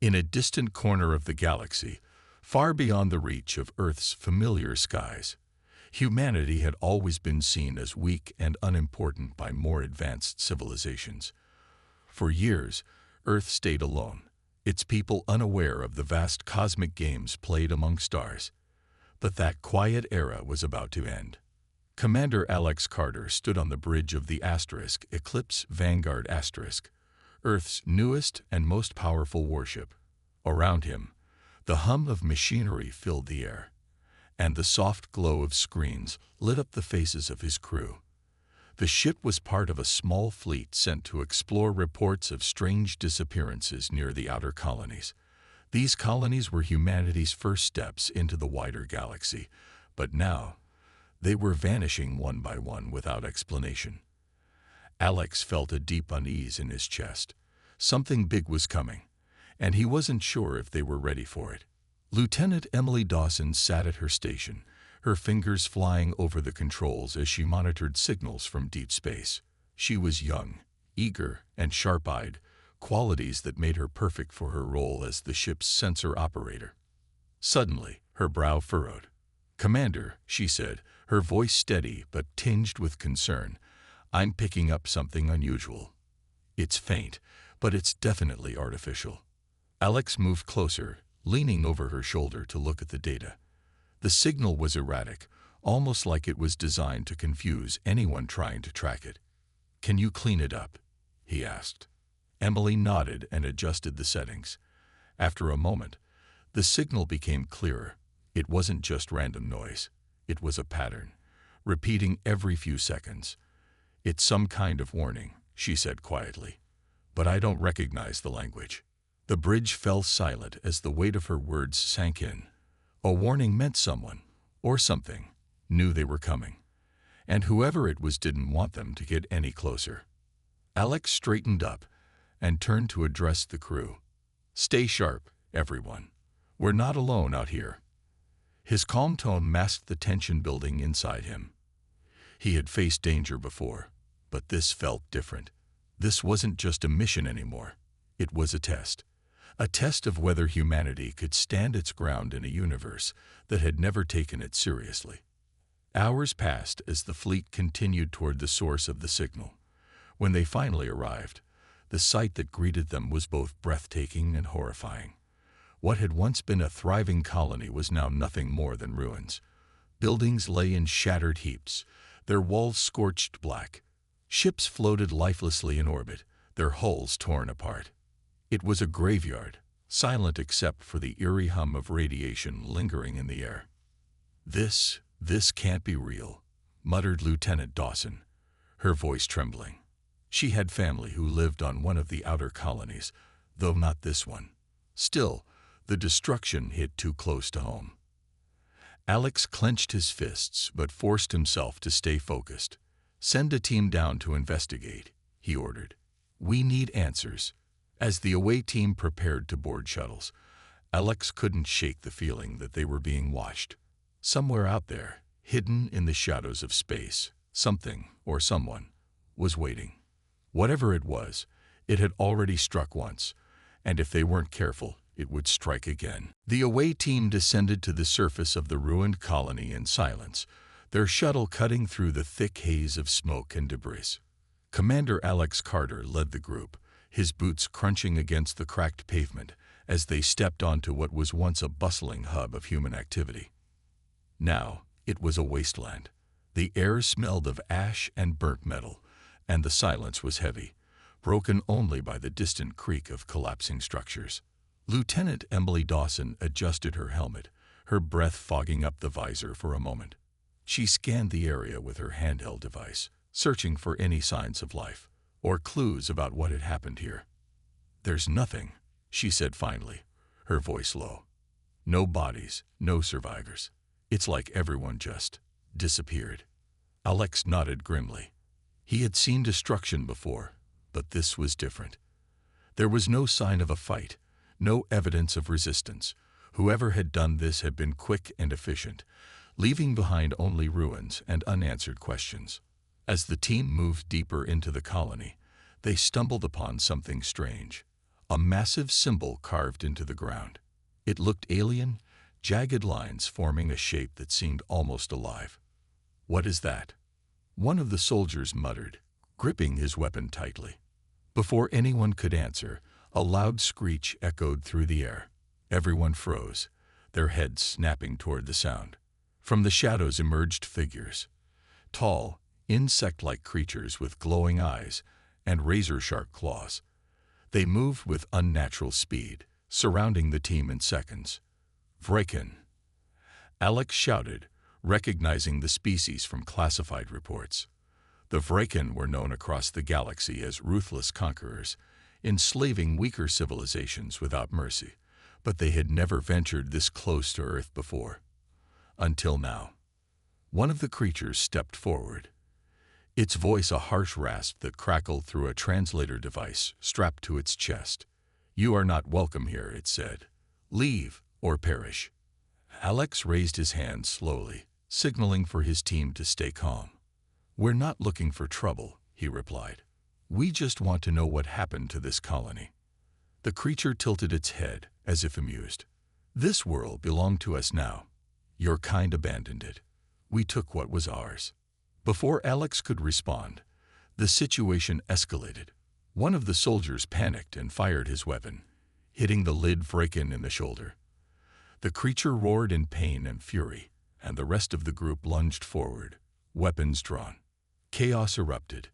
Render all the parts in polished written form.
In a distant corner of the galaxy, far beyond the reach of Earth's familiar skies, humanity had always been seen as weak and unimportant by more advanced civilizations. For years, Earth stayed alone, its people unaware of the vast cosmic games played among stars. But that quiet era was about to end. Commander Alex Carter stood on the bridge of the Eclipse Vanguard *, Earth's newest and most powerful warship. Around him, the hum of machinery filled the air, and the soft glow of screens lit up the faces of his crew. The ship was part of a small fleet sent to explore reports of strange disappearances near the outer colonies. These colonies were humanity's first steps into the wider galaxy, but now they were vanishing one by one without explanation. Alex felt a deep unease in his chest. Something big was coming, and he wasn't sure if they were ready for it. Lieutenant Emily Dawson sat at her station, her fingers flying over the controls as she monitored signals from deep space. She was young, eager, and sharp-eyed, qualities that made her perfect for her role as the ship's sensor operator. Suddenly, her brow furrowed. "Commander," she said, her voice steady but tinged with concern, "I'm picking up something unusual. It's faint, but it's definitely artificial." Alex moved closer, leaning over her shoulder to look at the data. The signal was erratic, almost like it was designed to confuse anyone trying to track it. "Can you clean it up?" he asked. Emily nodded and adjusted the settings. After a moment, the signal became clearer. It wasn't just random noise. It was a pattern, repeating every few seconds. "It's some kind of warning," she said quietly, "but I don't recognize the language." The bridge fell silent as the weight of her words sank in. A warning meant someone, or something, knew they were coming, and whoever it was didn't want them to get any closer. Alex straightened up and turned to address the crew. "Stay sharp, everyone. We're not alone out here." His calm tone masked the tension building inside him. He had faced danger before, but this felt different. This wasn't just a mission anymore. It was a test of whether humanity could stand its ground in a universe that had never taken it seriously. Hours passed as the fleet continued toward the source of the signal. When they finally arrived, the sight that greeted them was both breathtaking and horrifying. What had once been a thriving colony was now nothing more than ruins. Buildings lay in shattered heaps, their walls scorched black. Ships floated lifelessly in orbit, their hulls torn apart. It was a graveyard, silent except for the eerie hum of radiation lingering in the air. This can't be real," muttered Lieutenant Dawson, her voice trembling. She had family who lived on one of the outer colonies, though not this one. Still, the destruction hit too close to home. Alex clenched his fists but forced himself to stay focused. "Send a team down to investigate," he ordered. "We need answers." As the away team prepared to board shuttles, Alex couldn't shake the feeling that they were being watched. Somewhere out there, hidden in the shadows of space, something or someone was waiting. Whatever it was, it had already struck once, and if they weren't careful, it would strike again. The away team descended to the surface of the ruined colony in silence, their shuttle cutting through the thick haze of smoke and debris. Commander Alex Carter led the group, his boots crunching against the cracked pavement as they stepped onto what was once a bustling hub of human activity. Now, it was a wasteland. The air smelled of ash and burnt metal, and the silence was heavy, broken only by the distant creak of collapsing structures. Lieutenant Emily Dawson adjusted her helmet, her breath fogging up the visor for a moment. She scanned the area with her handheld device, searching for any signs of life or clues about what had happened here. "There's nothing," she said finally, her voice low. "No bodies, no survivors. It's like everyone just disappeared." Alex nodded grimly. He had seen destruction before, but this was different. There was no sign of a fight, no evidence of resistance. Whoever had done this had been quick and efficient, leaving behind only ruins and unanswered questions. As the team moved deeper into the colony, they stumbled upon something strange. a massive symbol carved into the ground. It looked alien, jagged lines forming a shape that seemed almost alive. "What is that?" one of the soldiers muttered, gripping his weapon tightly. Before anyone could answer, a loud screech echoed through the air. Everyone froze, their heads snapping toward the sound. From the shadows emerged figures, tall, insect-like creatures with glowing eyes and razor-sharp claws. They moved with unnatural speed, surrounding the team in seconds. "Vraken!" Alex shouted, recognizing the species from classified reports. The Vraken were known across the galaxy as ruthless conquerors, enslaving weaker civilizations without mercy, but they had never ventured this close to Earth before. Until now. One of the creatures stepped forward, its voice a harsh rasp that crackled through a translator device strapped to its chest. "You are not welcome here," it said. "Leave or perish." Alex raised his hand slowly, signaling for his team to stay calm. "We're not looking for trouble," he replied. "We just want to know what happened to this colony." The creature tilted its head, as if amused. "This world belonged to us now. Your kind abandoned it. We took what was ours." Before Alex could respond, the situation escalated. One of the soldiers panicked and fired his weapon, hitting the lid Vraken in the shoulder. The creature roared in pain and fury, and the rest of the group lunged forward, weapons drawn. Chaos erupted.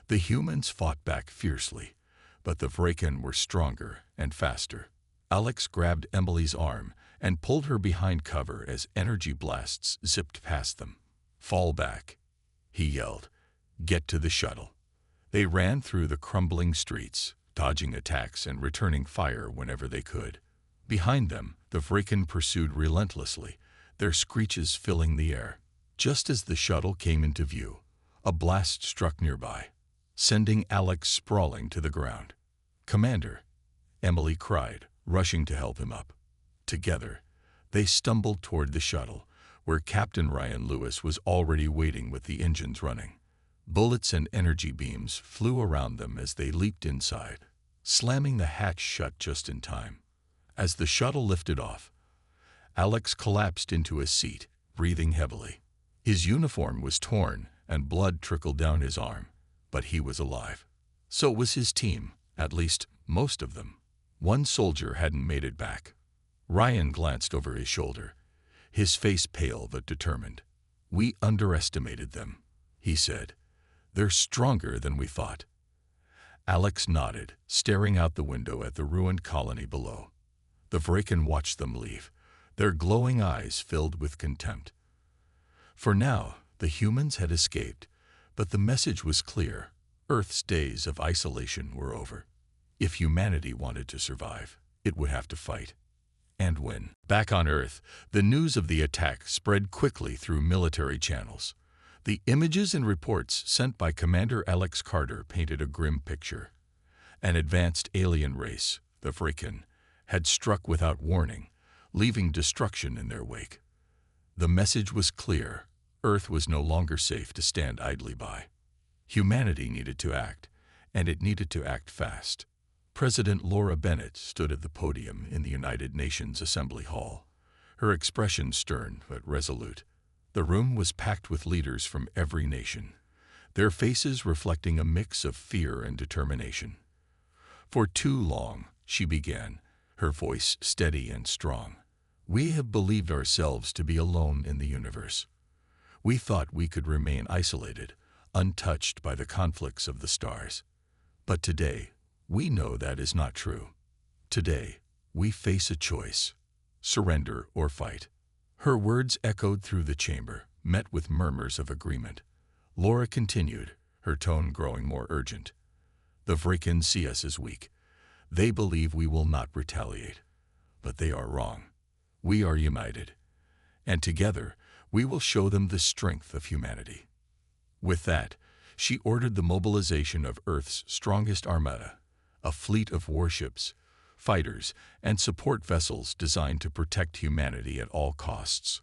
The humans fought back fiercely, but the Vraken were stronger and faster. Alex grabbed Emily's arm and pulled her behind cover as energy blasts zipped past them. "Fall back," he yelled. "Get to the shuttle." They ran through the crumbling streets, dodging attacks and returning fire whenever they could. Behind them, the Vraken pursued relentlessly, their screeches filling the air. Just as the shuttle came into view, a blast struck nearby, sending Alex sprawling to the ground. "Commander!" Emily cried, rushing to help him up. Together, they stumbled toward the shuttle, where Captain Ryan Lewis was already waiting with the engines running. Bullets and energy beams flew around them as they leaped inside, slamming the hatch shut just in time. As the shuttle lifted off, Alex collapsed into a seat, breathing heavily. His uniform was torn and blood trickled down his arm, but he was alive. So was his team, at least most of them. One soldier hadn't made it back. Ryan glanced over his shoulder, his face pale but determined. "We underestimated them," he said. "They're stronger than we thought." Alex nodded, staring out the window at the ruined colony below. The Vraken watched them leave, their glowing eyes filled with contempt. For now, the humans had escaped, but the message was clear. Earth's days of isolation were over. If humanity wanted to survive, it would have to fight. And win. Back on Earth, the news of the attack spread quickly through military channels. The images and reports sent by Commander Alex Carter painted a grim picture. An advanced alien race, the Vraken, had struck without warning, leaving destruction in their wake. The message was clear. Earth was no longer safe to stand idly by. Humanity needed to act, and it needed to act fast. President Laura Bennett stood at the podium in the United Nations Assembly Hall, her expression stern but resolute. The room was packed with leaders from every nation, their faces reflecting a mix of fear and determination. "For too long," she began, her voice steady and strong, "we have believed ourselves to be alone in the universe. We thought we could remain isolated, untouched by the conflicts of the stars. But today, we know that is not true. Today, we face a choice: surrender or fight." Her words echoed through the chamber, met with murmurs of agreement. Laura continued, her tone growing more urgent. "The Vraken see us as weak. They believe we will not retaliate. But they are wrong. We are united. And together, we will show them the strength of humanity." With that, she ordered the mobilization of Earth's strongest armada, a fleet of warships, fighters, and support vessels designed to protect humanity at all costs.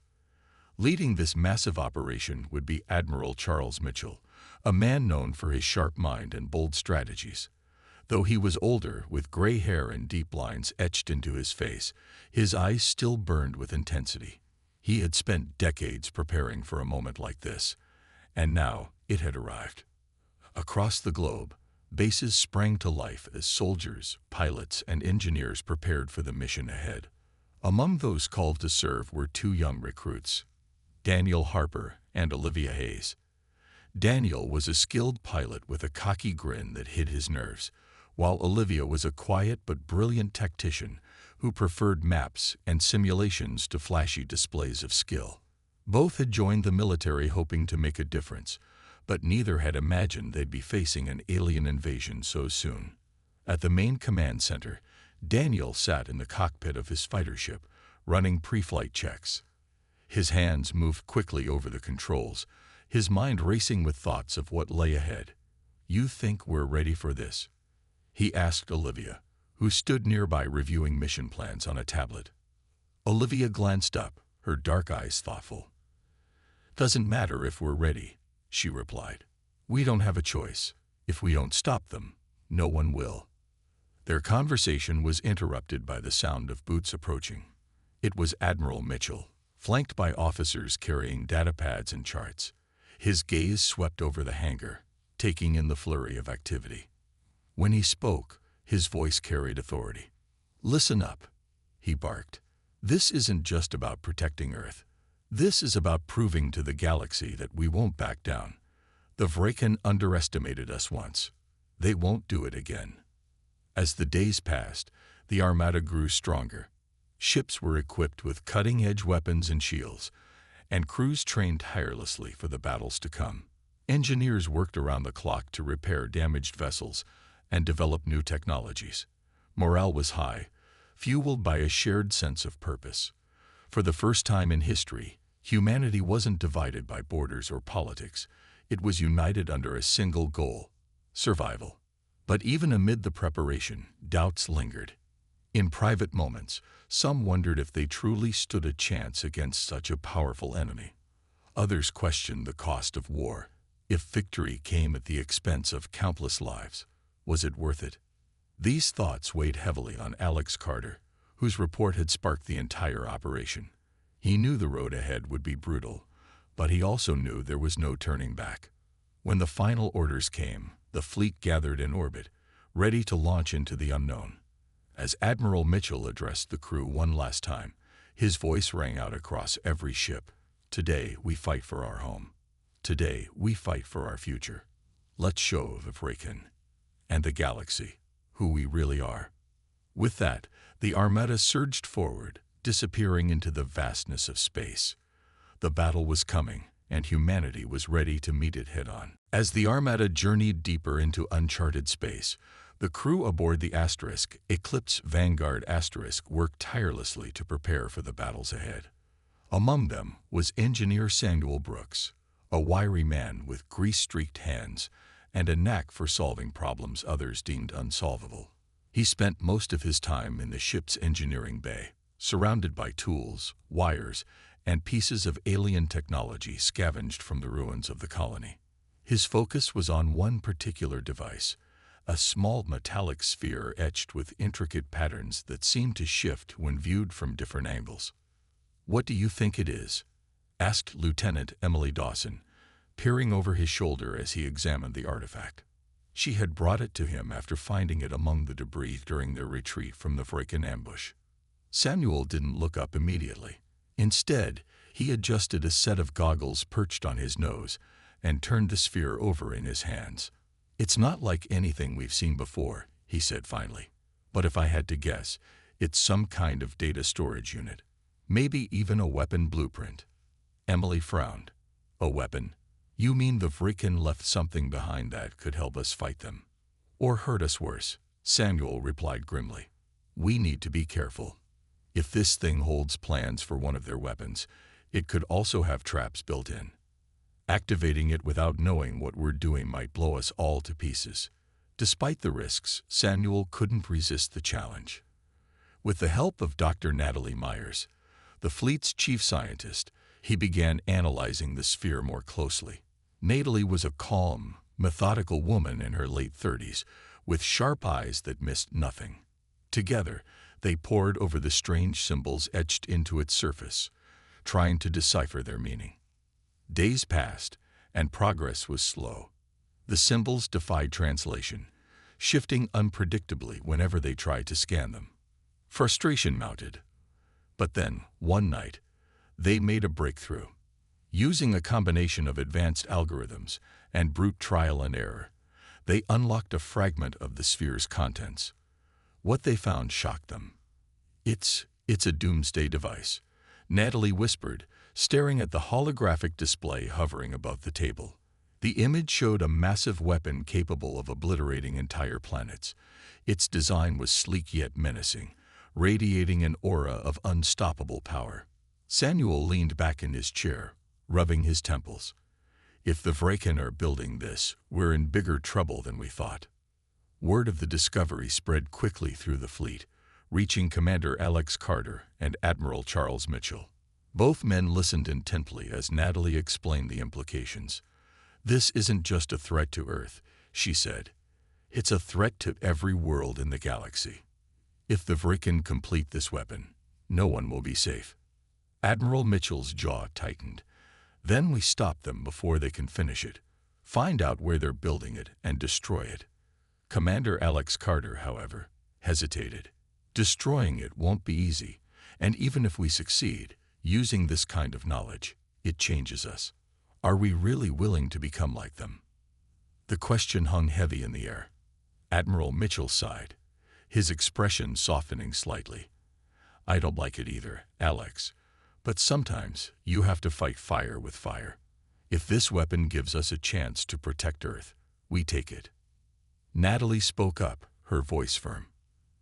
Leading this massive operation would be Admiral Charles Mitchell, a man known for his sharp mind and bold strategies. Though he was older, with gray hair and deep lines etched into his face, his eyes still burned with intensity. He had spent decades preparing for a moment like this, and now it had arrived. Across the globe, bases sprang to life as soldiers, pilots, and engineers prepared for the mission ahead. Among those called to serve were two young recruits, Daniel Harper and Olivia Hayes. Daniel was a skilled pilot with a cocky grin that hid his nerves, while Olivia was a quiet but brilliant tactician who preferred maps and simulations to flashy displays of skill. Both had joined the military hoping to make a difference, but neither had imagined they'd be facing an alien invasion so soon. At the main command center, Daniel sat in the cockpit of his fighter ship, running pre-flight checks. His hands moved quickly over the controls, his mind racing with thoughts of what lay ahead. "You think we're ready for this?" he asked Olivia, who stood nearby reviewing mission plans on a tablet. Olivia glanced up, her dark eyes thoughtful. "Doesn't matter if we're ready," she replied. "We don't have a choice. If we don't stop them, no one will." Their conversation was interrupted by the sound of boots approaching. It was Admiral Mitchell, flanked by officers carrying datapads and charts. His gaze swept over the hangar, taking in the flurry of activity. When he spoke, his voice carried authority. "Listen up," he barked. "This isn't just about protecting Earth. This is about proving to the galaxy that we won't back down. The Vraken underestimated us once. They won't do it again." As the days passed, the Armada grew stronger. Ships were equipped with cutting-edge weapons and shields, and crews trained tirelessly for the battles to come. Engineers worked around the clock to repair damaged vessels and develop new technologies. Morale was high, fueled by a shared sense of purpose. For the first time in history, humanity wasn't divided by borders or politics. It was united under a single goal: survival. But even amid the preparation, doubts lingered. In private moments, some wondered if they truly stood a chance against such a powerful enemy. Others questioned the cost of war. If victory came at the expense of countless lives, was it worth it? These thoughts weighed heavily on Alex Carter, whose report had sparked the entire operation. He knew the road ahead would be brutal, but he also knew there was no turning back. When the final orders came, the fleet gathered in orbit, ready to launch into the unknown. As Admiral Mitchell addressed the crew one last time, his voice rang out across every ship. "Today we fight for our home. Today we fight for our future. Let's show the Vraken and the galaxy who we really are." With that, the Armada surged forward, disappearing into the vastness of space. The battle was coming, and humanity was ready to meet it head-on. As the Armada journeyed deeper into uncharted space, the crew aboard the Eclipse Vanguard worked tirelessly to prepare for the battles ahead. Among them was Engineer Samuel Brooks, a wiry man with grease-streaked hands and a knack for solving problems others deemed unsolvable. He spent most of his time in the ship's engineering bay, surrounded by tools, wires, and pieces of alien technology scavenged from the ruins of the colony. His focus was on one particular device, a small metallic sphere etched with intricate patterns that seemed to shift when viewed from different angles. "What do you think it is?" asked Lieutenant Emily Dawson, peering over his shoulder as he examined the artifact. She had brought it to him after finding it among the debris during their retreat from the Vraken ambush. Samuel didn't look up immediately. Instead, he adjusted a set of goggles perched on his nose and turned the sphere over in his hands. "It's not like anything we've seen before," he said finally. "But if I had to guess, it's some kind of data storage unit. Maybe even a weapon blueprint." Emily frowned. "A weapon? You mean the Vraken left something behind that could help us fight them? Or hurt us worse?" Samuel replied grimly. "We need to be careful. If this thing holds plans for one of their weapons, it could also have traps built in. Activating it without knowing what we're doing might blow us all to pieces." Despite the risks, Samuel couldn't resist the challenge. With the help of Dr. Natalie Myers, the fleet's chief scientist, he began analyzing the sphere more closely. Natalie was a calm, methodical woman in her late 30s, with sharp eyes that missed nothing. Together, they pored over the strange symbols etched into its surface, trying to decipher their meaning. Days passed, and progress was slow. The symbols defied translation, shifting unpredictably whenever they tried to scan them. Frustration mounted. But then, one night, they made a breakthrough. Using a combination of advanced algorithms and brute trial and error, they unlocked a fragment of the sphere's contents. What they found shocked them. It's a doomsday device," Natalie whispered, staring at the holographic display hovering above the table. The image showed a massive weapon capable of obliterating entire planets. Its design was sleek yet menacing, radiating an aura of unstoppable power. Samuel leaned back in his chair, rubbing his temples. "If the Vraken are building this, we're in bigger trouble than we thought." Word of the discovery spread quickly through the fleet, reaching Commander Alex Carter and Admiral Charles Mitchell. Both men listened intently as Natalie explained the implications. "This isn't just a threat to Earth," she said. "It's a threat to every world in the galaxy. If the Vraken complete this weapon, no one will be safe." Admiral Mitchell's jaw tightened. "Then we stop them before they can finish it, find out where they're building it, and destroy it." Commander Alex Carter, however, hesitated. "Destroying it won't be easy, and even if we succeed, using this kind of knowledge, it changes us. Are we really willing to become like them?" The question hung heavy in the air. Admiral Mitchell sighed, his expression softening slightly. "I don't like it either, Alex. But sometimes you have to fight fire with fire. If this weapon gives us a chance to protect Earth, we take it." Natalie spoke up, her voice firm.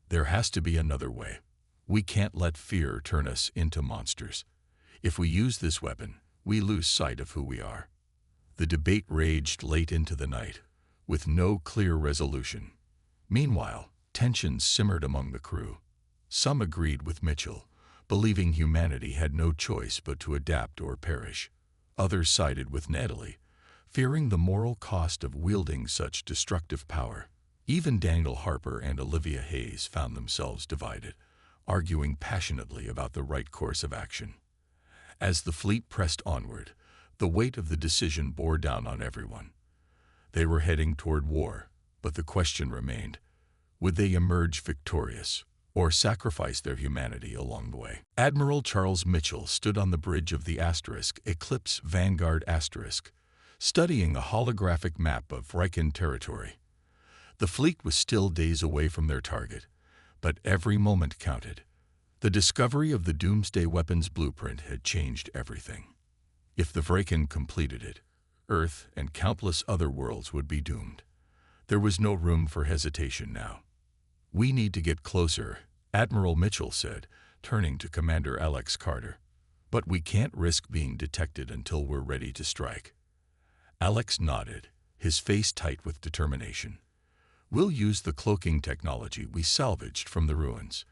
"There has to be another way. We can't let fear turn us into monsters. If we use this weapon, we lose sight of who we are." The debate raged late into the night, with no clear resolution. Meanwhile, tensions simmered among the crew. Some agreed with Mitchell, believing humanity had no choice but to adapt or perish. Others sided with Natalie, fearing the moral cost of wielding such destructive power. Even Daniel Harper and Olivia Hayes found themselves divided, arguing passionately about the right course of action. As the fleet pressed onward, the weight of the decision bore down on everyone. They were heading toward war, but the question remained: would they emerge victorious, or sacrifice their humanity along the way? Admiral Charles Mitchell stood on the bridge of the Eclipse Vanguard *, studying a holographic map of Vraken territory. The fleet was still days away from their target, but every moment counted. The discovery of the Doomsday Weapons blueprint had changed everything. If the Vraken completed it, Earth and countless other worlds would be doomed. There was no room for hesitation now. "We need to get closer," Admiral Mitchell said, turning to Commander Alex Carter. "But we can't risk being detected until we're ready to strike." Alex nodded, his face tight with determination. "We'll use the cloaking technology we salvaged from the ruins.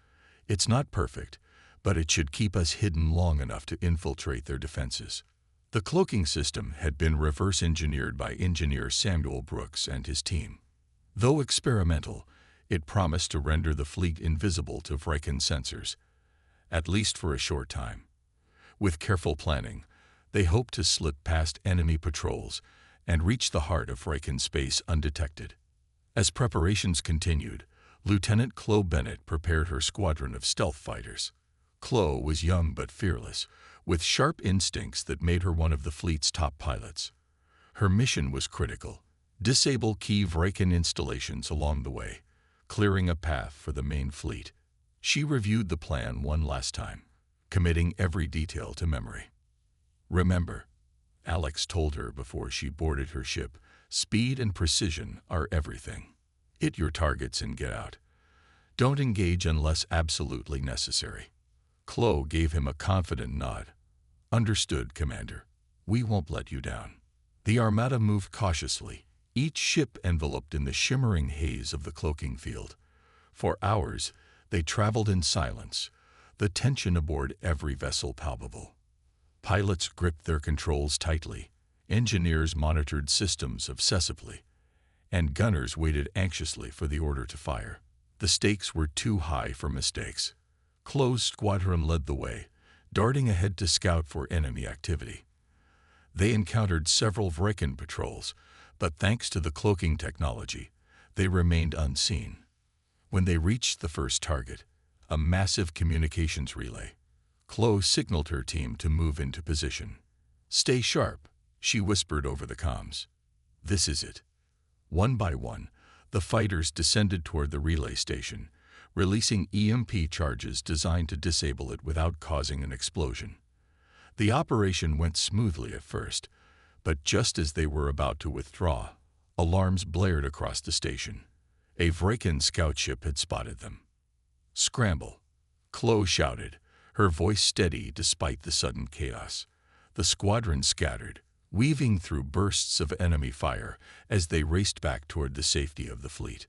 It's not perfect, but it should keep us hidden long enough to infiltrate their defenses." The cloaking system had been reverse-engineered by engineer Samuel Brooks and his team. Though experimental, it promised to render the fleet invisible to Vraken sensors, at least for a short time. With careful planning, they hoped to slip past enemy patrols and reach the heart of Vraken space undetected. As preparations continued, Lieutenant Chloe Bennett prepared her squadron of stealth fighters. Chloe was young but fearless, with sharp instincts that made her one of the fleet's top pilots. Her mission was critical: disable key Vraken installations along the way, clearing a path for the main fleet. She reviewed the plan one last time, committing every detail to memory. "Remember," Alex told her before she boarded her ship, "speed and precision are everything. Hit your targets and get out. Don't engage unless absolutely necessary." Chloe gave him a confident nod. "Understood, Commander. We won't let you down." The Armada moved cautiously, each ship enveloped in the shimmering haze of the cloaking field. For hours, they traveled in silence, the tension aboard every vessel palpable. Pilots gripped their controls tightly, engineers monitored systems obsessively, and gunners waited anxiously for the order to fire. The stakes were too high for mistakes. Chloe's squadron led the way, darting ahead to scout for enemy activity. They encountered several Vrekin patrols, but thanks to the cloaking technology, they remained unseen. When they reached the first target, a massive communications relay, Chloe signaled her team to move into position. "Stay sharp," she whispered over the comms. "This is it." One by one, the fighters descended toward the relay station, releasing EMP charges designed to disable it without causing an explosion. The operation went smoothly at first, but just as they were about to withdraw, alarms blared across the station. A Vrekin scout ship had spotted them. "Scramble," Chloe shouted, her voice steady despite the sudden chaos. The squadron scattered, weaving through bursts of enemy fire as they raced back toward the safety of the fleet.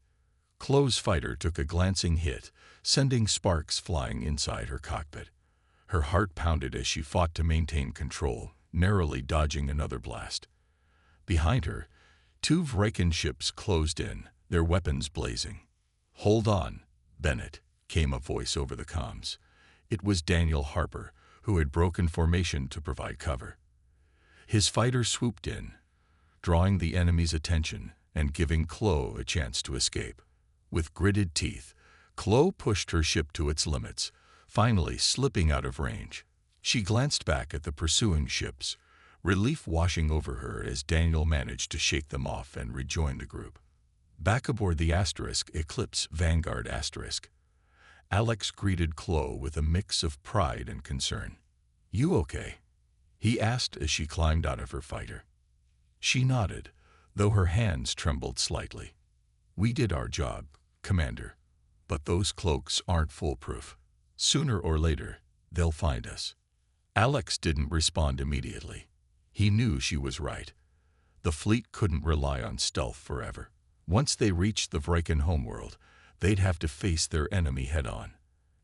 Chloe's fighter took a glancing hit, sending sparks flying inside her cockpit. Her heart pounded as she fought to maintain control, narrowly dodging another blast. Behind her, two Vrekin ships closed in, their weapons blazing. "Hold on, Bennett," came a voice over the comms. It was Daniel Harper, who had broken formation to provide cover. His fighter swooped in, drawing the enemy's attention and giving Chloe a chance to escape. With gritted teeth, Chloe pushed her ship to its limits, finally slipping out of range. She glanced back at the pursuing ships, relief washing over her as Daniel managed to shake them off and rejoin the group. Back aboard the Eclipse Vanguard *, Alex greeted Chloe with a mix of pride and concern. "You okay?" he asked as she climbed out of her fighter. She nodded, though her hands trembled slightly. "We did our job, Commander, but those cloaks aren't foolproof. Sooner or later, they'll find us." Alex didn't respond immediately. He knew she was right. The fleet couldn't rely on stealth forever. Once they reached the Vrekin homeworld, they'd have to face their enemy head-on.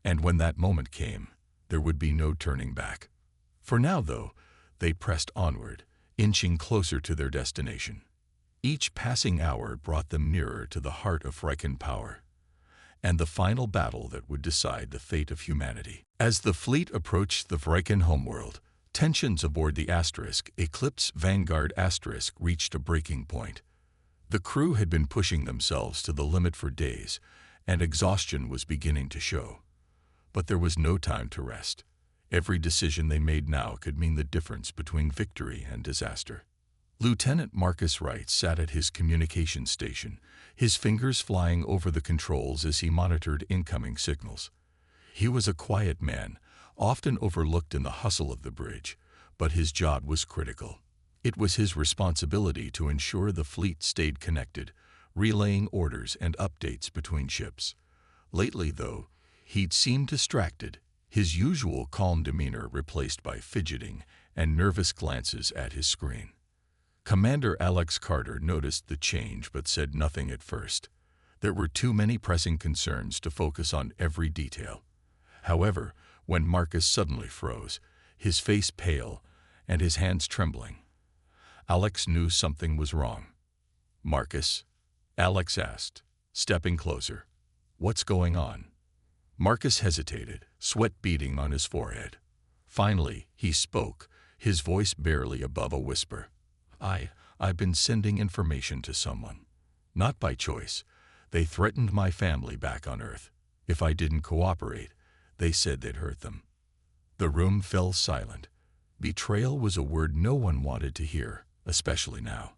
And when that moment came, there would be no turning back. For now, though, they pressed onward, inching closer to their destination. Each passing hour brought them nearer to the heart of Vrekin power, and the final battle that would decide the fate of humanity. As the fleet approached the Vrekin homeworld, tensions aboard the Eclipse Vanguard * reached a breaking point. The crew had been pushing themselves to the limit for days, and exhaustion was beginning to show. But there was no time to rest. Every decision they made now could mean the difference between victory and disaster. Lieutenant Marcus Wright sat at his communication station, his fingers flying over the controls as he monitored incoming signals. He was a quiet man, often overlooked in the hustle of the bridge, but his job was critical. It was his responsibility to ensure the fleet stayed connected, relaying orders and updates between ships. Lately, though, he'd seemed distracted, his usual calm demeanor replaced by fidgeting and nervous glances at his screen. Commander Alex Carter noticed the change but said nothing at first. There were too many pressing concerns to focus on every detail. However, when Marcus suddenly froze, his face pale and his hands trembling, Alex knew something was wrong. "Marcus?" Alex asked, stepping closer. "What's going on?" Marcus hesitated, sweat beading on his forehead. Finally, he spoke, his voice barely above a whisper. I've been sending information to someone. Not by choice. They threatened my family back on Earth. If I didn't cooperate, they said they'd hurt them." The room fell silent. Betrayal was a word no one wanted to hear, especially now.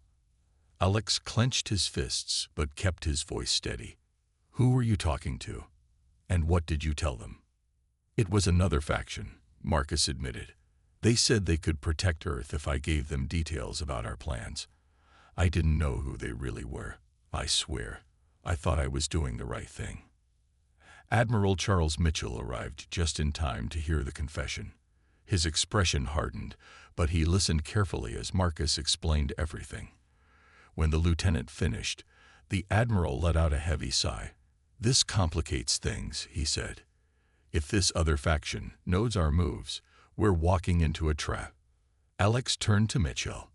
Alex clenched his fists but kept his voice steady. "Who were you talking to? And what did you tell them?" "It was another faction," Marcus admitted. "They said they could protect Earth if I gave them details about our plans. I didn't know who they really were. I swear, I thought I was doing the right thing." Admiral Charles Mitchell arrived just in time to hear the confession. His expression hardened, but he listened carefully as Marcus explained everything. When the lieutenant finished, the admiral let out a heavy sigh. "This complicates things," he said. "If this other faction knows our moves, we're walking into a trap." Alex turned to Mitchell.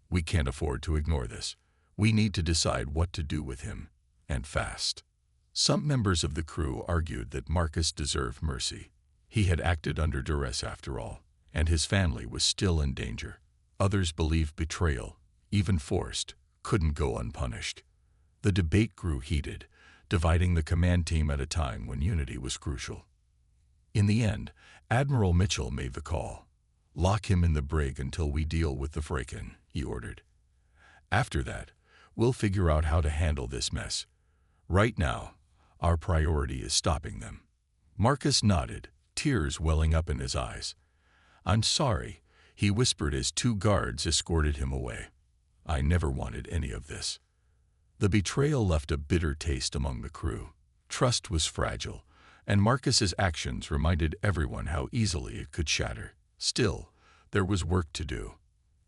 "We can't afford to ignore this. We need to decide what to do with him, and fast. Some members of the crew argued that Marcus deserved mercy. He had acted under duress after all, and his family was still in danger. Others believed betrayal, even forced, couldn't go unpunished. The debate grew heated, dividing the command team at a time when unity was crucial. In the end, Admiral Mitchell made the call. "Lock him in the brig until we deal with the Vraken," he ordered. "After that, we'll figure out how to handle this mess. Right now, our priority is stopping them." Marcus nodded, tears welling up in his eyes. "I'm sorry," he whispered as two guards escorted him away. "I never wanted any of this." The betrayal left a bitter taste among the crew. Trust was fragile, and Marcus's actions reminded everyone how easily it could shatter. Still, there was work to do.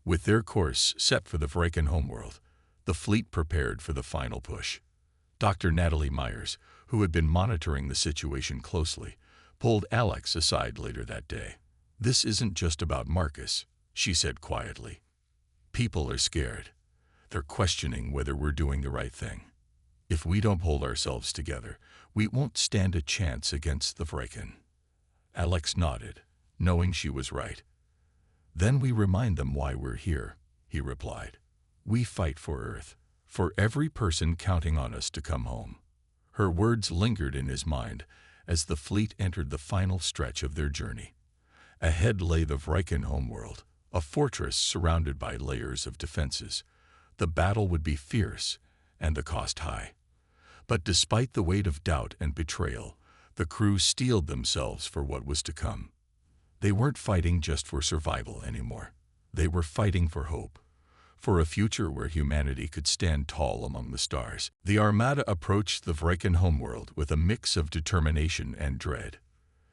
With their course set for the Vraken homeworld, the fleet prepared for the final push. Dr. Natalie Myers, who had been monitoring the situation closely, pulled Alex aside later that day. "This isn't just about Marcus," she said quietly. "People are scared. They're questioning whether we're doing the right thing. If we don't hold ourselves together, we won't stand a chance against the Vraken." Alex nodded, knowing she was right. "Then we remind them why we're here," he replied. "We fight for Earth, for every person counting on us to come home." Her words lingered in his mind as the fleet entered the final stretch of their journey. Ahead lay the Vraken homeworld, a fortress surrounded by layers of defenses. The battle would be fierce and the cost high. But despite the weight of doubt and betrayal, the crew steeled themselves for what was to come. They weren't fighting just for survival anymore. They were fighting for hope, for a future where humanity could stand tall among the stars. The Armada approached the Vraken homeworld with a mix of determination and dread.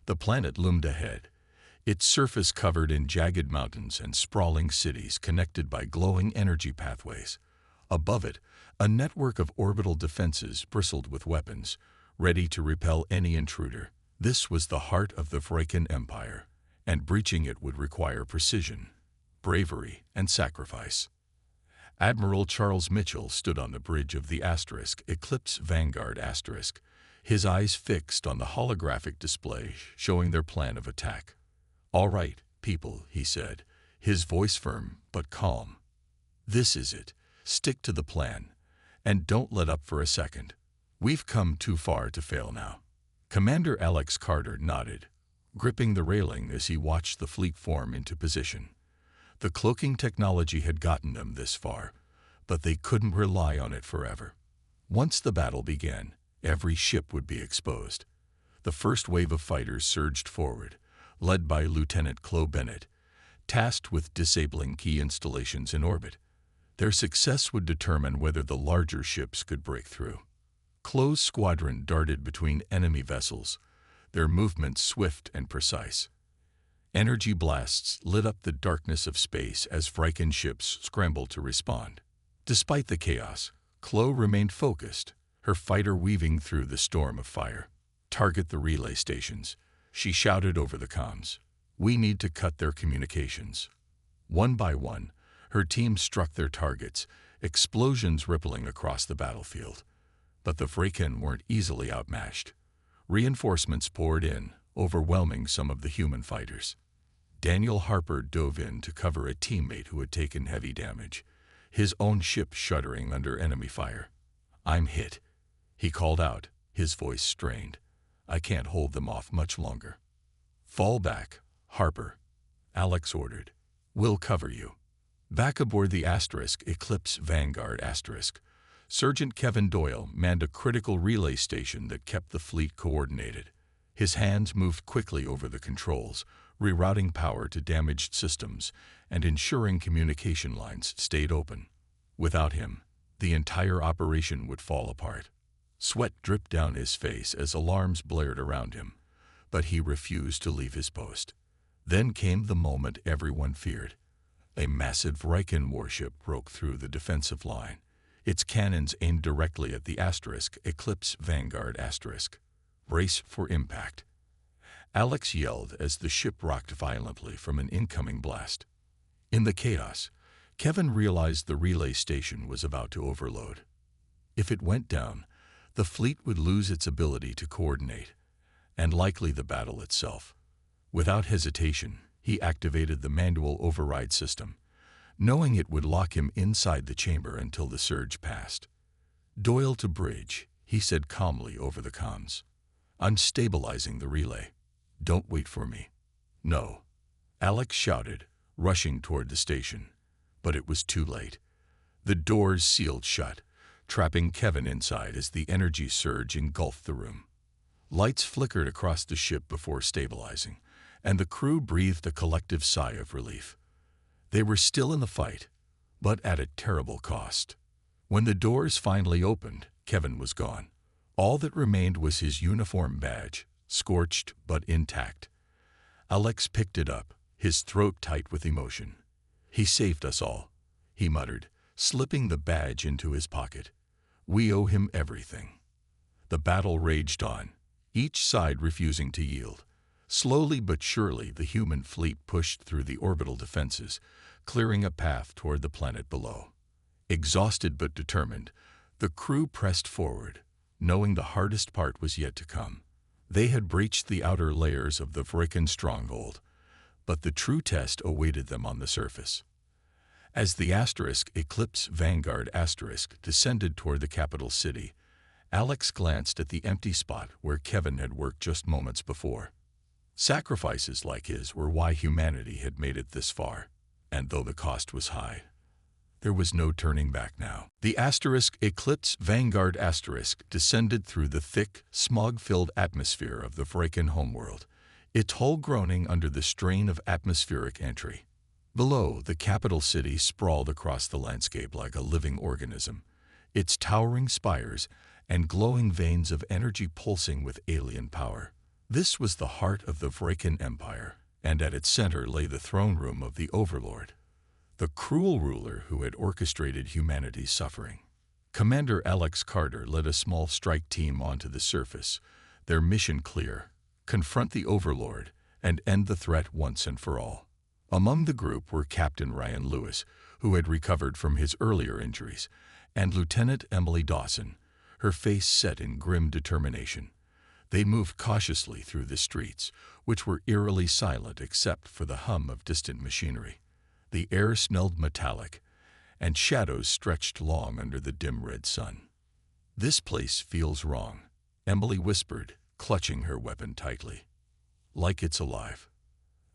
The planet loomed ahead, its surface covered in jagged mountains and sprawling cities connected by glowing energy pathways. Above it, a network of orbital defenses bristled with weapons, ready to repel any intruder. This was the heart of the Vraken Empire, and breaching it would require precision, bravery, and sacrifice. Admiral Charles Mitchell stood on the bridge of the Eclipse Vanguard *, his eyes fixed on the holographic display showing their plan of attack. "All right, people," he said, his voice firm but calm. "This is it. Stick to the plan, and don't let up for a second. We've come too far to fail now." Commander Alex Carter nodded, gripping the railing as he watched the fleet form into position. The cloaking technology had gotten them this far, but they couldn't rely on it forever. Once the battle began, every ship would be exposed. The first wave of fighters surged forward, led by Lieutenant Chloe Bennett, tasked with disabling key installations in orbit. Their success would determine whether the larger ships could break through. Chloe's squadron darted between enemy vessels, their movements swift and precise. Energy blasts lit up the darkness of space as Vraken ships scrambled to respond. Despite the chaos, Chloe remained focused, her fighter weaving through the storm of fire. "Target the relay stations," she shouted over the comms. "We need to cut their communications." One by one, her team struck their targets, explosions rippling across the battlefield. But the Vraken weren't easily outmatched. Reinforcements poured in, overwhelming some of the human fighters. Daniel Harper dove in to cover a teammate who had taken heavy damage, his own ship shuddering under enemy fire. "I'm hit," he called out, his voice strained. "I can't hold them off much longer." "Fall back, Harper," Alex ordered. "We'll cover you." Back aboard the Eclipse Vanguard *, Sergeant Kevin Doyle manned a critical relay station that kept the fleet coordinated. His hands moved quickly over the controls, rerouting power to damaged systems and ensuring communication lines stayed open. Without him, the entire operation would fall apart. Sweat dripped down his face as alarms blared around him, but he refused to leave his post. Then came the moment everyone feared. A massive Vraken warship broke through the defensive line, its cannons aimed directly at the Eclipse Vanguard *. "Brace for impact," Alex yelled as the ship rocked violently from an incoming blast. In the chaos, Kevin realized the relay station was about to overload. If it went down, the fleet would lose its ability to coordinate, and likely the battle itself. Without hesitation, he activated the manual override system, knowing it would lock him inside the chamber until the surge passed. "Doyle to bridge," he said calmly over the comms. "I'm stabilizing the relay. Don't wait for me." "No," Alex shouted, rushing toward the station. But it was too late. The doors sealed shut, trapping Kevin inside as the energy surge engulfed the room. Lights flickered across the ship before stabilizing, and the crew breathed a collective sigh of relief. They were still in the fight, but at a terrible cost. When the doors finally opened, Kevin was gone. All that remained was his uniform badge, scorched but intact. Alex picked it up, his throat tight with emotion. "He saved us all," he muttered, slipping the badge into his pocket. "We owe him everything." The battle raged on, each side refusing to yield. Slowly but surely, the human fleet pushed through the orbital defenses, clearing a path toward the planet below. Exhausted but determined, the crew pressed forward, knowing the hardest part was yet to come. They had breached the outer layers of the Vrekan stronghold, but the true test awaited them on the surface. As the Eclipse Vanguard descended toward the capital city, Alex glanced at the empty spot where Kevin had worked just moments before. Sacrifices like his were why humanity had made it this far, and though the cost was high, there was no turning back now. The Eclipse Vanguard descended through the thick, smog-filled atmosphere of the Vrekan homeworld, its hull groaning under the strain of atmospheric entry. Below, the capital city sprawled across the landscape like a living organism, its towering spires and glowing veins of energy pulsing with alien power. This was the heart of the Vrekan Empire, and at its center lay the throne room of the Overlord, the cruel ruler who had orchestrated humanity's suffering. Commander Alex Carter led a small strike team onto the surface, their mission clear: confront the Overlord and end the threat once and for all. Among the group were Captain Ryan Lewis, who had recovered from his earlier injuries, and Lieutenant Emily Dawson, her face set in grim determination. They moved cautiously through the streets, which were eerily silent except for the hum of distant machinery. The air smelled metallic, and shadows stretched long under the dim red sun. "This place feels wrong," Emily whispered, clutching her weapon tightly. "Like it's alive."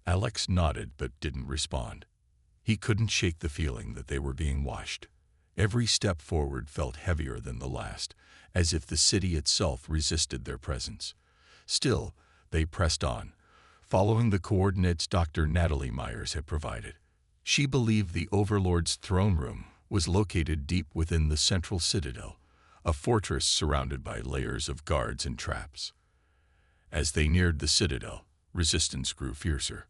Alex nodded but didn't respond. He couldn't shake the feeling that they were being watched. Every step forward felt heavier than the last, as if the city itself resisted their presence. Still, they pressed on, following the coordinates Dr. Natalie Myers had provided. She believed the Overlord's throne room was located deep within the central citadel, a fortress surrounded by layers of guards and traps. As they neared the citadel, resistance grew fiercer.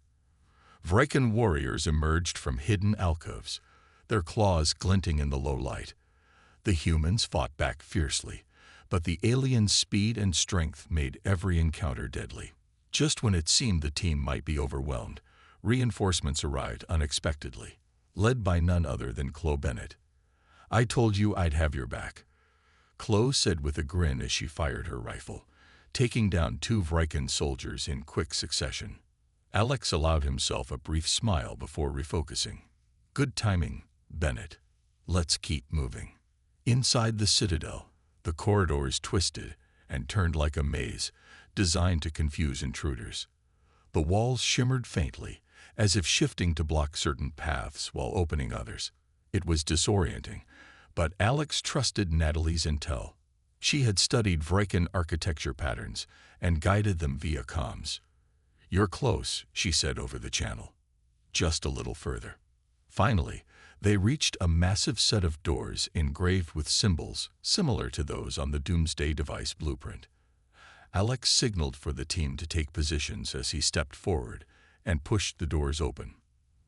Vrekan warriors emerged from hidden alcoves, their claws glinting in the low light. The humans fought back fiercely, but the aliens' speed and strength made every encounter deadly. Just when it seemed the team might be overwhelmed, reinforcements arrived unexpectedly, led by none other than Chloe Bennett. "I told you I'd have your back," Chloe said with a grin as she fired her rifle, taking down 2 Vrekan soldiers in quick succession. Alex allowed himself a brief smile before refocusing. "Good timing, Bennett. Let's keep moving." Inside the citadel, the corridors twisted and turned like a maze, designed to confuse intruders. The walls shimmered faintly, as if shifting to block certain paths while opening others. It was disorienting, but Alex trusted Natalie's intel. She had studied Vrekan architecture patterns and guided them via comms. "You're close," she said over the channel. "Just a little further." Finally, they reached a massive set of doors engraved with symbols similar to those on the Doomsday device blueprint. Alex signaled for the team to take positions as he stepped forward and pushed the doors open.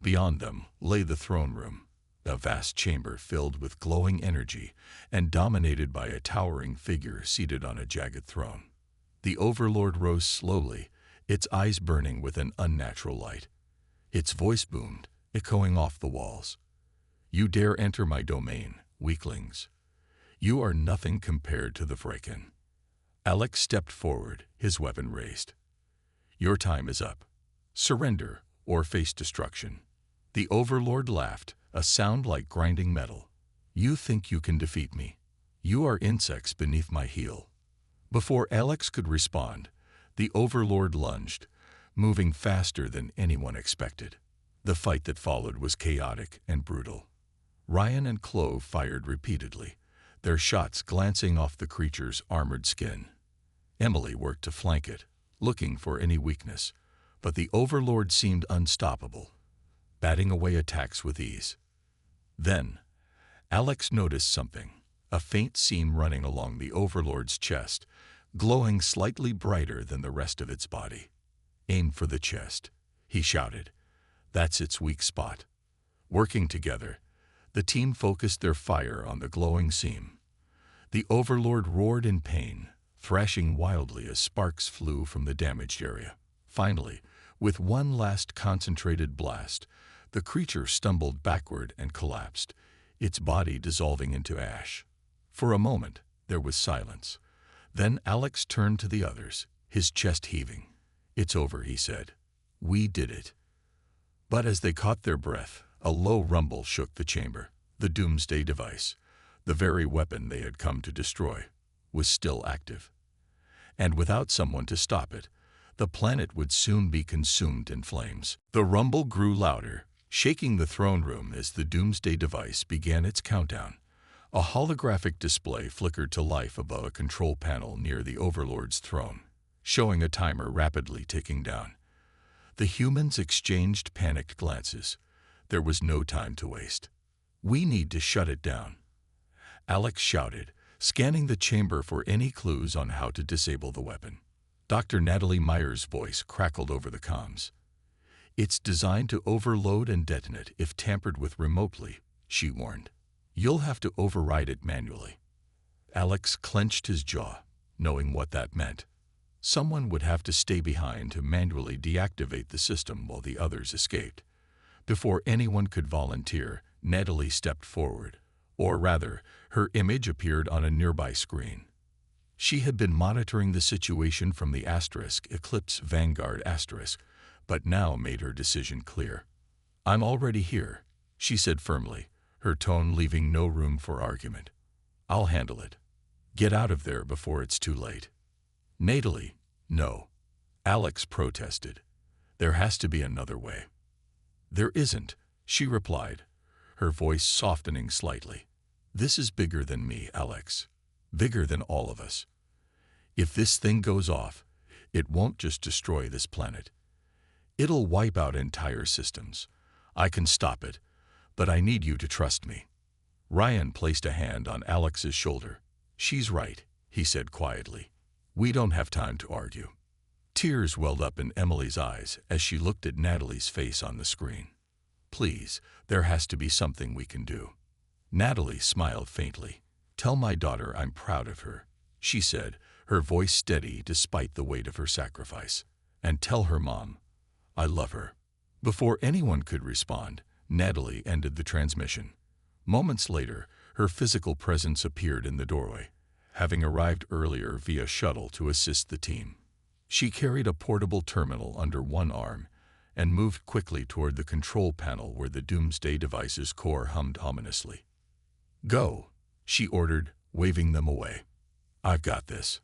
Beyond them lay the throne room, a vast chamber filled with glowing energy and dominated by a towering figure seated on a jagged throne. The Overlord rose slowly, its eyes burning with an unnatural light. Its voice boomed, echoing off the walls. You dare enter my domain, weaklings. You are nothing compared to the Vraken. Alex stepped forward, his weapon raised. Your time is up. Surrender or face destruction. The Overlord laughed, a sound like grinding metal. You think you can defeat me? You are insects beneath my heel. Before Alex could respond, the Overlord lunged, moving faster than anyone expected. The fight that followed was chaotic and brutal. Ryan and Clove fired repeatedly, their shots glancing off the creature's armored skin. Emily worked to flank it, looking for any weakness, but the Overlord seemed unstoppable, batting away attacks with ease. Then, Alex noticed something, a faint seam running along the Overlord's chest, glowing slightly brighter than the rest of its body. Aim for the chest, he shouted. That's its weak spot. Working together, the team focused their fire on the glowing seam. The Overlord roared in pain, thrashing wildly as sparks flew from the damaged area. Finally, with one last concentrated blast, the creature stumbled backward and collapsed, its body dissolving into ash. For a moment, there was silence. Then Alex turned to the others, his chest heaving. It's over, he said. We did it. But as they caught their breath, a low rumble shook the chamber. The doomsday device, the very weapon they had come to destroy, was still active. And without someone to stop it, the planet would soon be consumed in flames. The rumble grew louder, shaking the throne room as the doomsday device began its countdown. A holographic display flickered to life above a control panel near the Overlord's throne, showing a timer rapidly ticking down. The humans exchanged panicked glances. There was no time to waste. We need to shut it down, Alex shouted, scanning the chamber for any clues on how to disable the weapon. Dr. Natalie Meyer's voice crackled over the comms. It's designed to overload and detonate if tampered with remotely, she warned. You'll have to override it manually. Alex clenched his jaw, knowing what that meant. Someone would have to stay behind to manually deactivate the system while the others escaped. Before anyone could volunteer, Natalie stepped forward, or rather, her image appeared on a nearby screen. She had been monitoring the situation from the Eclipse Vanguard asterisk, but now made her decision clear. I'm already here, she said firmly, her tone leaving no room for argument. I'll handle it. Get out of there before it's too late. Natalie, no. Alex protested. There has to be another way. There isn't, she replied, her voice softening slightly. This is bigger than me, Alex. Bigger than all of us. If this thing goes off, it won't just destroy this planet. It'll wipe out entire systems. I can stop it, but I need you to trust me. Ryan placed a hand on Alex's shoulder. She's right, he said quietly. We don't have time to argue. Tears welled up in Emily's eyes as she looked at Natalie's face on the screen. Please, there has to be something we can do. Natalie smiled faintly. Tell my daughter I'm proud of her, she said, her voice steady despite the weight of her sacrifice. And tell her mom, I love her. Before anyone could respond, Natalie ended the transmission. Moments later, her physical presence appeared in the doorway, having arrived earlier via shuttle to assist the team. She carried a portable terminal under one arm and moved quickly toward the control panel where the doomsday device's core hummed ominously. Go, she ordered, waving them away. I've got this.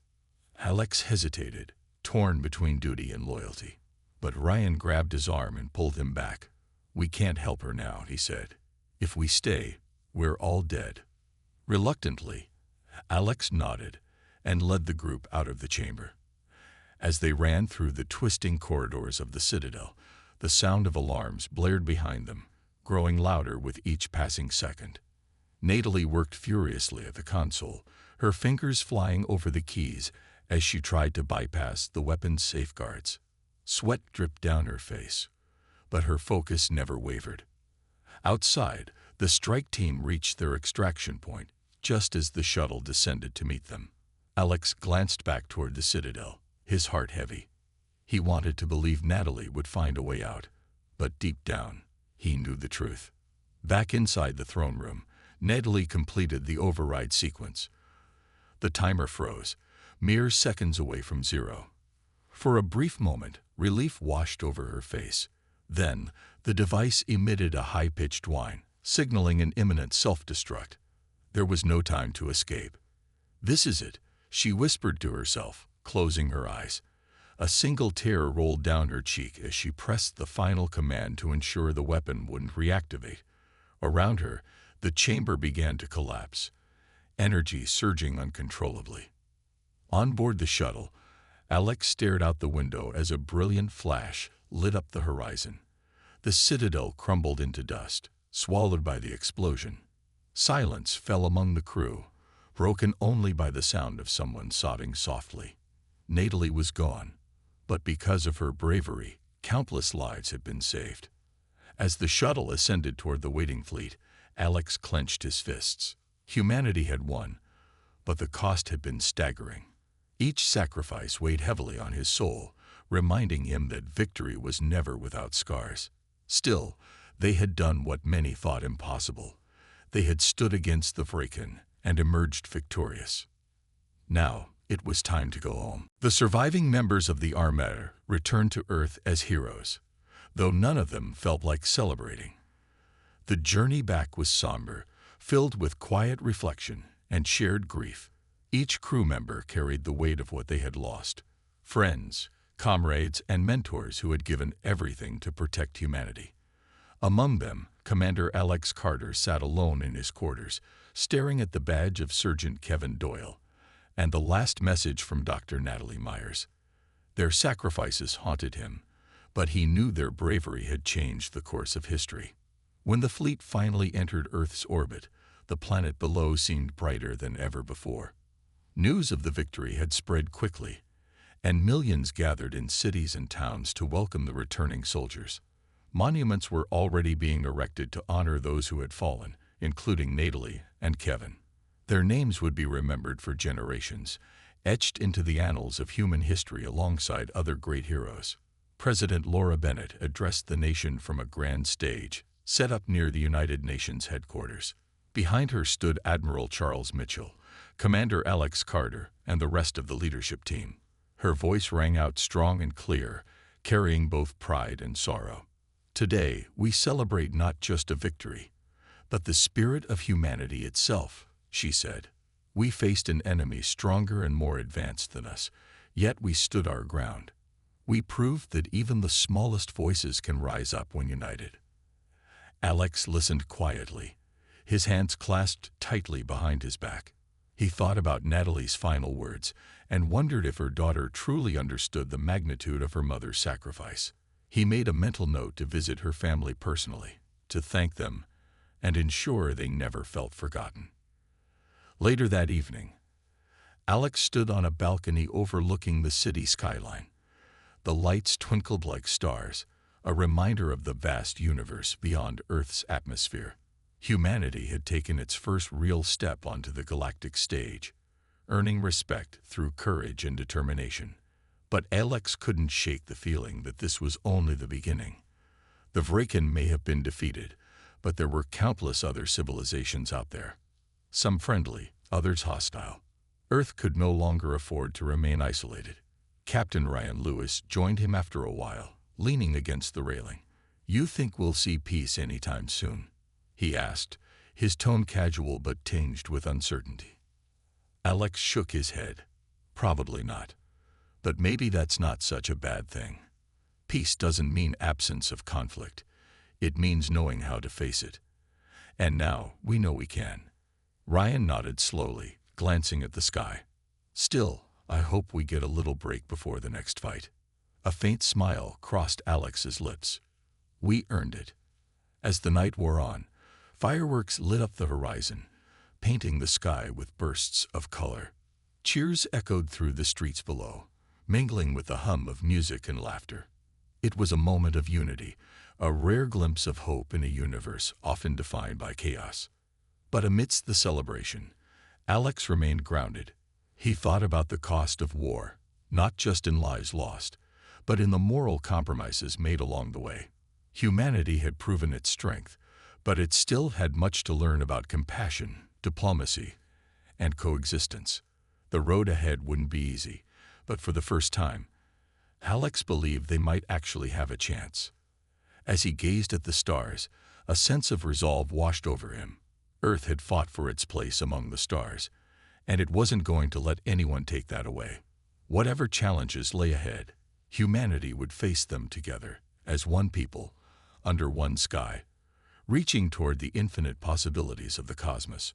Alex hesitated, torn between duty and loyalty. But Ryan grabbed his arm and pulled him back. We can't help her now, he said. If we stay, we're all dead. Reluctantly, Alex nodded and led the group out of the chamber. As they ran through the twisting corridors of the Citadel, the sound of alarms blared behind them, growing louder with each passing second. Natalie worked furiously at the console, her fingers flying over the keys as she tried to bypass the weapon's safeguards. Sweat dripped down her face, but her focus never wavered. Outside, the strike team reached their extraction point just as the shuttle descended to meet them. Alex glanced back toward the Citadel, his heart heavy. He wanted to believe Natalie would find a way out, but deep down, he knew the truth. Back inside the throne room, Natalie completed the override sequence. The timer froze, mere seconds away from zero. For a brief moment, relief washed over her face. Then, the device emitted a high-pitched whine, signaling an imminent self-destruct. There was no time to escape. "This is it," she whispered to herself, closing her eyes. A single tear rolled down her cheek as she pressed the final command to ensure the weapon wouldn't reactivate. Around her, the chamber began to collapse, energy surging uncontrollably. On board the shuttle, Alex stared out the window as a brilliant flash lit up the horizon. The citadel crumbled into dust, swallowed by the explosion. Silence fell among the crew, broken only by the sound of someone sobbing softly. Natalie was gone, but because of her bravery, countless lives had been saved. As the shuttle ascended toward the waiting fleet, Alex clenched his fists. Humanity had won, but the cost had been staggering. Each sacrifice weighed heavily on his soul, reminding him that victory was never without scars. Still, they had done what many thought impossible. They had stood against the Vraken and emerged victorious. Now, it was time to go home. The surviving members of the Armada returned to Earth as heroes, though none of them felt like celebrating. The journey back was somber, filled with quiet reflection and shared grief. Each crew member carried the weight of what they had lost: friends, comrades, and mentors who had given everything to protect humanity. Among them, Commander Alex Carter sat alone in his quarters, staring at the badge of Sergeant Kevin Doyle and the last message from Dr. Natalie Myers. Their sacrifices haunted him, but he knew their bravery had changed the course of history. When the fleet finally entered Earth's orbit, the planet below seemed brighter than ever before. News of the victory had spread quickly, and millions gathered in cities and towns to welcome the returning soldiers. Monuments were already being erected to honor those who had fallen, including Natalie and Kevin. Their names would be remembered for generations, etched into the annals of human history alongside other great heroes. President Laura Bennett addressed the nation from a grand stage set up near the United Nations headquarters. Behind her stood Admiral Charles Mitchell, Commander Alex Carter, and the rest of the leadership team. Her voice rang out strong and clear, carrying both pride and sorrow. "Today, we celebrate not just a victory, but the spirit of humanity itself," she said. "We faced an enemy stronger and more advanced than us, yet we stood our ground. We proved that even the smallest voices can rise up when united." Alex listened quietly, his hands clasped tightly behind his back. He thought about Natalie's final words and wondered if her daughter truly understood the magnitude of her mother's sacrifice. He made a mental note to visit her family personally, to thank them, and ensure they never felt forgotten. Later that evening, Alex stood on a balcony overlooking the city skyline. The lights twinkled like stars, a reminder of the vast universe beyond Earth's atmosphere. Humanity had taken its first real step onto the galactic stage, earning respect through courage and determination. But Alex couldn't shake the feeling that this was only the beginning. The Vraken may have been defeated, but there were countless other civilizations out there. Some friendly, others hostile. Earth could no longer afford to remain isolated. Captain Ryan Lewis joined him after a while, leaning against the railing. "You think we'll see peace anytime soon?" he asked, his tone casual but tinged with uncertainty. Alex shook his head. "Probably not. But maybe that's not such a bad thing. Peace doesn't mean absence of conflict. It means knowing how to face it. And now we know we can." Ryan nodded slowly, glancing at the sky. "Still, I hope we get a little break before the next fight." A faint smile crossed Alex's lips. "We earned it." As the night wore on, fireworks lit up the horizon, painting the sky with bursts of color. Cheers echoed through the streets below, mingling with the hum of music and laughter. It was a moment of unity, a rare glimpse of hope in a universe often defined by chaos. But amidst the celebration, Alex remained grounded. He thought about the cost of war, not just in lives lost, but in the moral compromises made along the way. Humanity had proven its strength, But it still had much to learn about compassion, diplomacy, and coexistence. The road ahead wouldn't be easy, but for the first time, Alex believed they might actually have a chance. As he gazed at the stars, a sense of resolve washed over him. Earth had fought for its place among the stars, and it wasn't going to let anyone take that away. Whatever challenges lay ahead, humanity would face them together, as one people, under one sky, reaching toward the infinite possibilities of the cosmos.